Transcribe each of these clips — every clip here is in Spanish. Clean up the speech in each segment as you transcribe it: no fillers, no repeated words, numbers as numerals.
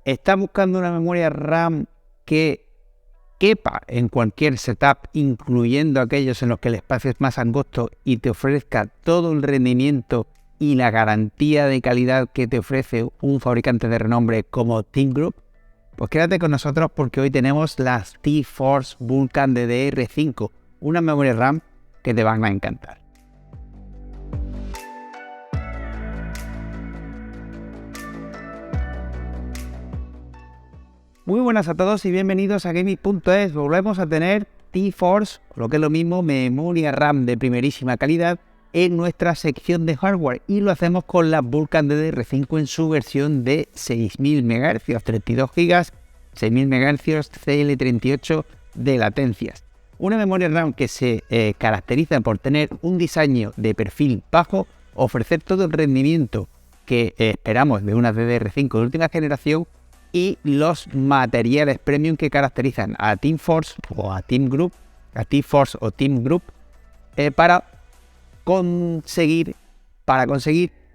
¿Estás buscando una memoria RAM que quepa en cualquier setup, incluyendo aquellos en los que el espacio es más angosto y te ofrezca todo el rendimiento y la garantía de calidad que te ofrece un fabricante de renombre como Team Group? Pues quédate con nosotros porque hoy tenemos las T-Force Vulcan DDR5, una memoria RAM que te van a encantar. Muy buenas a todos y bienvenidos a Gaming.es. Volvemos a tener T-Force, lo que es lo mismo, memoria RAM de primerísima calidad en nuestra sección de hardware, y lo hacemos con la Vulcan DDR5 en su versión de 6000 MHz, 32 GB, 6000 MHz, CL38 de latencias. Una memoria RAM que se caracteriza por tener un diseño de perfil bajo, ofrecer todo el rendimiento que esperamos de una DDR5 de última generación y los materiales premium que caracterizan a T-Force o a Team Group, a T-Force o Team Group, para conseguir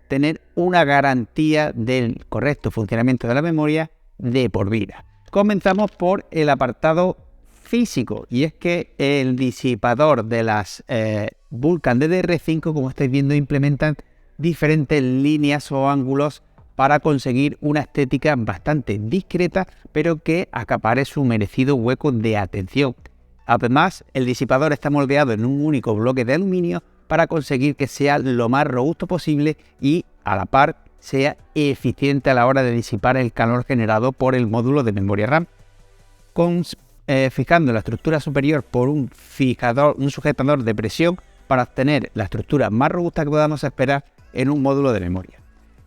tener una garantía del correcto funcionamiento de la memoria de por vida. Comenzamos por el apartado físico, y es que el disipador de las Vulcan DDR5, como estáis viendo, implementan diferentes líneas o ángulos para conseguir una estética bastante discreta, pero que acapare su merecido hueco de atención. Además, el disipador está moldeado en un único bloque de aluminio para conseguir que sea lo más robusto posible y, a la par, sea eficiente a la hora de disipar el calor generado por el módulo de memoria RAM. Fijando la estructura superior por un sujetador de presión para obtener la estructura más robusta que podamos esperar en un módulo de memoria.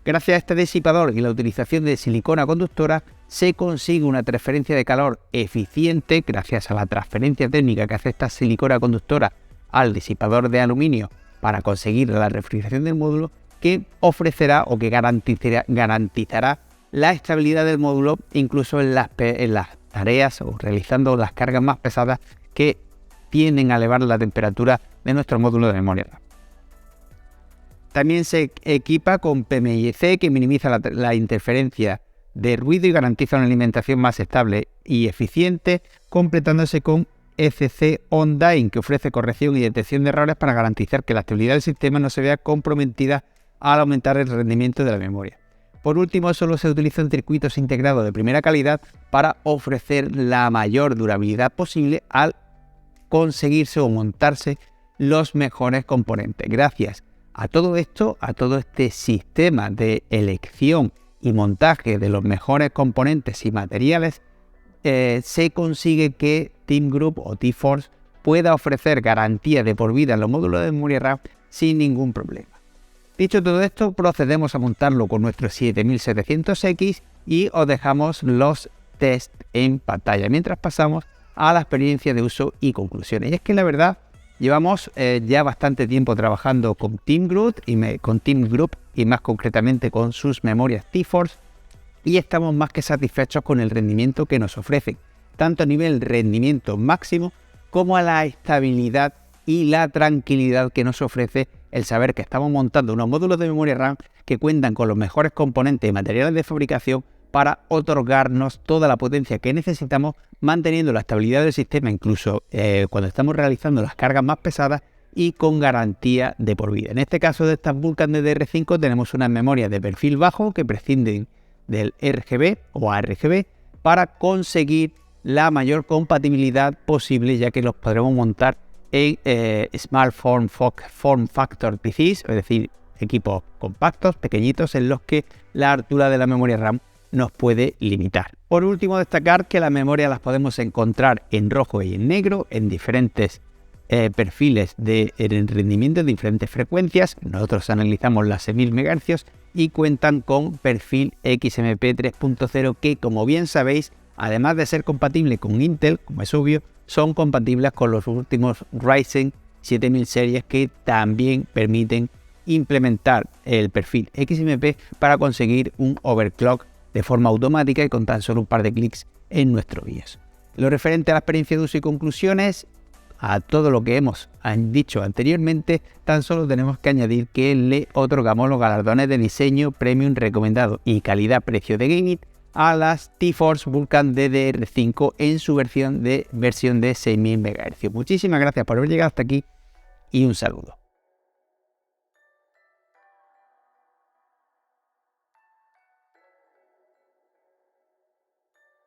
Gracias a este disipador y la utilización de silicona conductora, se consigue una transferencia de calor eficiente gracias a la transferencia térmica que hace esta silicona conductora al disipador de aluminio para conseguir la refrigeración del módulo, que ofrecerá o que garantizará la estabilidad del módulo incluso en las tareas o realizando las cargas más pesadas que tienden a elevar la temperatura de nuestro módulo de memoria RAM. También se equipa con PMIC, que minimiza la interferencia de ruido y garantiza una alimentación más estable y eficiente, completándose con ECC On-Dying, que ofrece corrección y detección de errores para garantizar que la estabilidad del sistema no se vea comprometida al aumentar el rendimiento de la memoria. Por último, solo se utilizan circuitos integrados de primera calidad para ofrecer la mayor durabilidad posible al conseguirse o montarse los mejores componentes. Gracias a todo esto, a todo este sistema de elección y montaje de los mejores componentes y materiales, se consigue que Team Group o T-Force pueda ofrecer garantía de por vida en los módulos de memoria RAM sin ningún problema. Dicho todo esto, procedemos a montarlo con nuestro 7700X y os dejamos los tests en pantalla mientras pasamos a la experiencia de uso y conclusiones. Y es que la verdad, llevamos ya bastante tiempo trabajando con Team Group y más concretamente con sus memorias T-Force, y estamos más que satisfechos con el rendimiento que nos ofrecen, tanto a nivel rendimiento máximo como a la estabilidad y la tranquilidad que nos ofrece el saber que estamos montando unos módulos de memoria RAM que cuentan con los mejores componentes y materiales de fabricación para otorgarnos toda la potencia que necesitamos, manteniendo la estabilidad del sistema incluso cuando estamos realizando las cargas más pesadas y con garantía de por vida. En este caso de estas Vulcan DDR5 tenemos unas memorias de perfil bajo que prescinden del RGB o ARGB para conseguir la mayor compatibilidad posible, ya que los podremos montar en Small Form Factor PCs, es decir, equipos compactos, pequeñitos, en los que la altura de la memoria RAM nos puede limitar. Por último, destacar que las memorias las podemos encontrar en rojo y en negro, en diferentes perfiles de rendimiento de diferentes frecuencias. Nosotros analizamos las 6000 MHz y cuentan con perfil XMP 3.0 que, como bien sabéis, además de ser compatible con Intel, como es obvio, son compatibles con los últimos Ryzen 7000 series, que también permiten implementar el perfil XMP para conseguir un overclock de forma automática y con tan solo un par de clics en nuestro BIOS. Lo referente a la experiencia de uso y conclusiones, a todo lo que hemos dicho anteriormente, tan solo tenemos que añadir que le otorgamos los galardones de diseño premium recomendado y calidad-precio de Gaming a las TeForce Vulkan DDR5 en su versión de 6000 MHz. Muchísimas gracias por haber llegado hasta aquí y un saludo.